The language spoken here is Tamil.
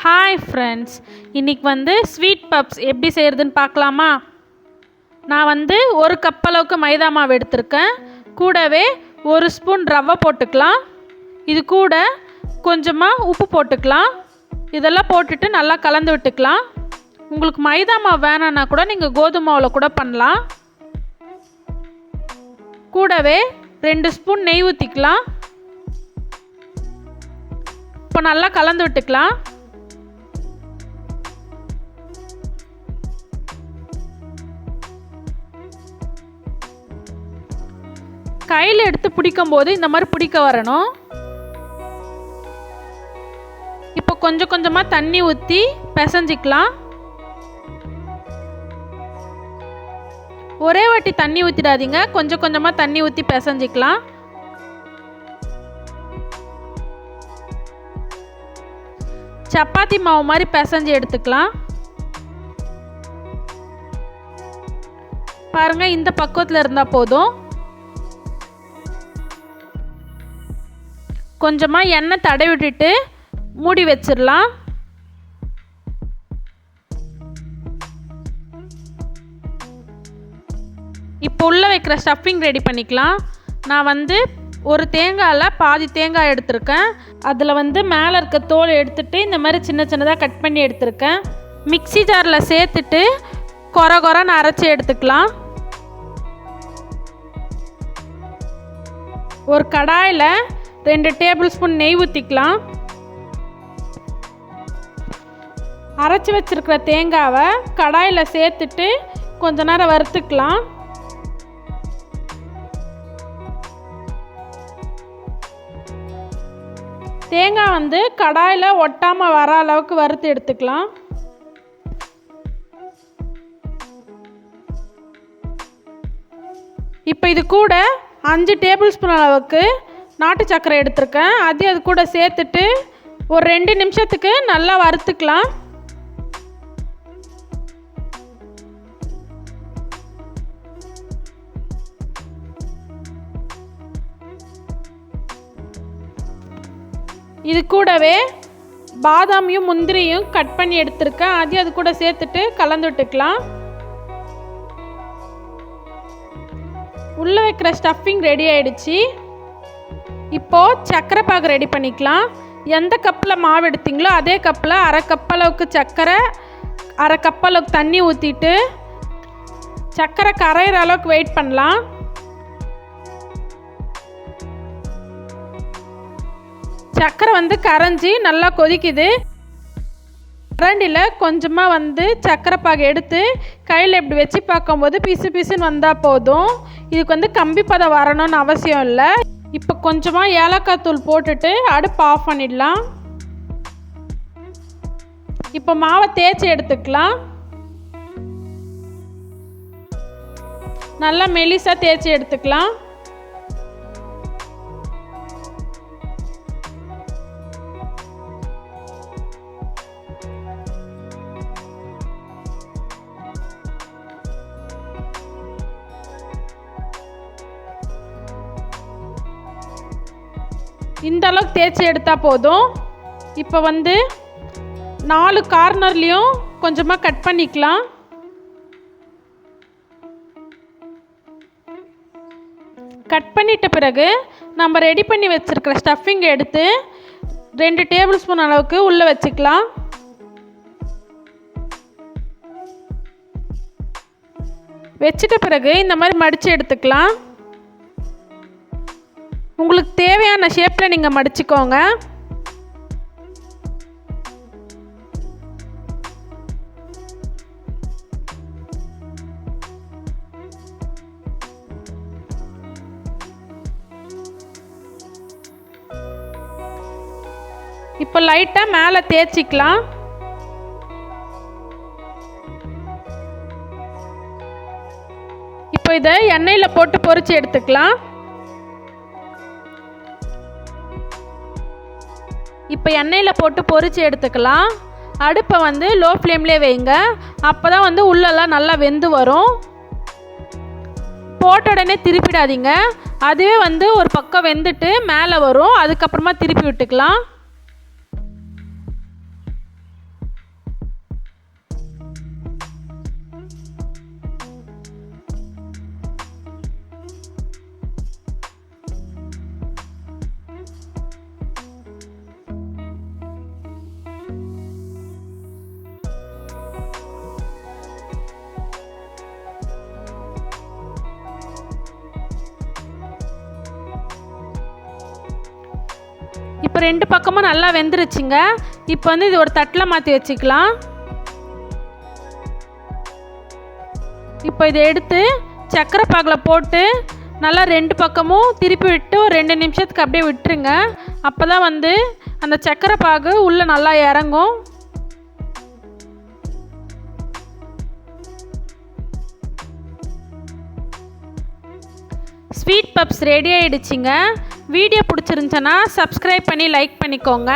ஹாய் ஃப்ரெண்ட்ஸ், இன்றைக்கி ஸ்வீட் பப்ஸ் எப்படி செய்கிறதுன்னு பார்க்கலாமா? நான் ஒரு கப் அளவுக்கு மைதா மாவு எடுத்திருக்கேன். கூடவே 1 ஸ்பூன் ரவை போட்டுக்கலாம். இது கூட கொஞ்சமாக உப்பு போட்டுக்கலாம். இதெல்லாம் போட்டுட்டு நல்லா கலந்து விட்டுக்கலாம். உங்களுக்கு மைதா மாவு வேணான்னா கூட நீங்கள் கோதுமை மாவில் கூட பண்ணலாம். கூடவே 2 ஸ்பூன் நெய் ஊற்றிக்கலாம். இப்போ நல்லா கலந்து விட்டுக்கலாம். கையில் எடுத்து பிடிக்கும் போது இந்த மாதிரி பிடிக்க வரணும். இப்போ கொஞ்சம் கொஞ்சமாக தண்ணி ஊற்றி பிசைஞ்சிக்கலாம். ஒரே வாட்டி தண்ணி ஊற்றிடாதீங்க, கொஞ்சம் கொஞ்சமாக தண்ணி ஊற்றி பிசைஞ்சிக்கலாம். சப்பாத்தி மாவு மாதிரி பிசைஞ்சு எடுத்துக்கலாம். பாருங்கள், இந்த பக்குவத்தில் இருந்தால் போதும். கொஞ்சமாக எண்ணெய் தடவி விட்டுட்டு மூடி வச்சிடலாம். இப்போ உள்ளே வைக்கிற ஸ்டஃபிங் ரெடி பண்ணிக்கலாம். நான் ஒரு தேங்காயில் பாதி தேங்காய் எடுத்திருக்கேன். அதில் மேலே இருக்க தோல் எடுத்துட்டு இந்த மாதிரி சின்ன சின்னதாக கட் பண்ணி எடுத்திருக்கேன். மிக்ஸி ஜாரில் சேர்த்துட்டு கொரன்னு அரைச்சி எடுத்துக்கலாம். ஒரு கடாயில் 2 டேபிள் ஸ்பூன் நெய் ஊற்றிக்கலாம். அரைச்சி வச்சிருக்கிற தேங்காவை கடாயில் சேர்த்துட்டு கொஞ்ச நேரம் வறுத்துக்கலாம். தேங்காய் கடாயில் ஒட்டாமல் வர அளவுக்கு வறுத்து எடுத்துக்கலாம். இப்போ இது கூட 5 டேபிள் ஸ்பூன் அளவுக்கு நாட்டு சர்க்கரை எடுத்திருக்கேன். அது கூட சேர்த்துட்டு ஒரு 2 நிமிஷத்துக்கு நல்லா வறுத்துக்கலாம். இது கூடவே பாதாமியும் முந்திரியும் கட் பண்ணி எடுத்திருக்கேன். அது கூட சேர்த்துட்டு கலந்து விட்டுக்கலாம். உள்ளே வைக்கிற ஸ்டஃபிங் ரெடி ஆயிடுச்சு. இப்போது சர்க்கரை பாகு ரெடி பண்ணிக்கலாம். எந்த கப்பில் மாவு எடுத்தீங்களோ அதே கப்பில் 1/2 கப் அளவுக்கு சர்க்கரை, 1/2 கப் அளவுக்கு தண்ணி ஊற்றிட்டு சர்க்கரை கரையிற அளவுக்கு வெயிட் பண்ணலாம். சர்க்கரை கரைஞ்சி நல்லா கொதிக்குது. கரண்டியில் கொஞ்சமாக சர்க்கரை பாகு எடுத்து கையில் இப்படி வச்சு பார்க்கும்போது பிசு பிசுன்னு வந்தால் போதும். இதுக்கு கம்பி பதம் வரணும்னு அவசியம் இல்லை. இப்போ கொஞ்சமாக ஏலக்காய் தூள் போட்டுட்டு அடுப்பு ஆஃப் பண்ணிடலாம். இப்போ மாவை தேய்ச்சி எடுத்துக்கலாம். நல்லா மெலிசாக தேய்ச்சி எடுத்துக்கலாம். இந்த அளவுக்கு தேய்ச்சி எடுத்தால் போதும். இப்போ 4 கார்னர்லேயும் கொஞ்சமாக கட் பண்ணிக்கலாம். கட் பண்ணிட்ட பிறகு நம்ம ரெடி பண்ணி வச்சுருக்கிற ஸ்டஃபிங்கை எடுத்து 2 டேபிள் ஸ்பூன் அளவுக்கு உள்ளே வச்சுக்கலாம். வச்சிட்ட பிறகு இந்த மாதிரி மடித்து எடுத்துக்கலாம். உங்களுக்கு தேவையான ஷேப்பில் நீங்கள் மடிச்சுக்கோங்க. இப்போ லைட்டாக மேலே தேய்ச்சிக்கலாம். இப்போ இதை எண்ணெயில் போட்டு பொரிச்சு எடுத்துக்கலாம். இப்போ எண்ணெயில் போட்டு பொரிச்சு எடுத்துக்கலாம். அடுப்பை லோ ஃப்ளேம்லேயே வைங்க. அப்போ தான் உள்ளெல்லாம் நல்லா வெந்து வரும். போட்ட உடனே திருப்பிடாதீங்க. அதுவே ஒரு பக்கம் வெந்துட்டு மேலே வரும். அதுக்கப்புறமா திருப்பி விட்டுக்கலாம். இப்போ 2 பக்கமும் நல்லா வெந்துருச்சுங்க. இப்போ வந்து இது ஒரு தட்டில் மாற்றி வச்சுக்கலாம். இப்போ இதை எடுத்து சர்க்கரை பாகில் போட்டு நல்லா 2 பக்கமும் திருப்பி விட்டு ஒரு 2 நிமிஷத்துக்கு அப்படியே விட்டுருங்க. அப்போ தான் வந்து அந்த சர்க்கரை பாகு உள்ளே நல்லா இறங்கும். ஸ்வீட் பப்ஸ் ரெடி ஆகிடுச்சிங்க. வீடியோ பிடிச்சிருந்துச்சுன்னா சப்ஸ்கிரைப் பண்ணி லைக் பண்ணிக்கோங்க.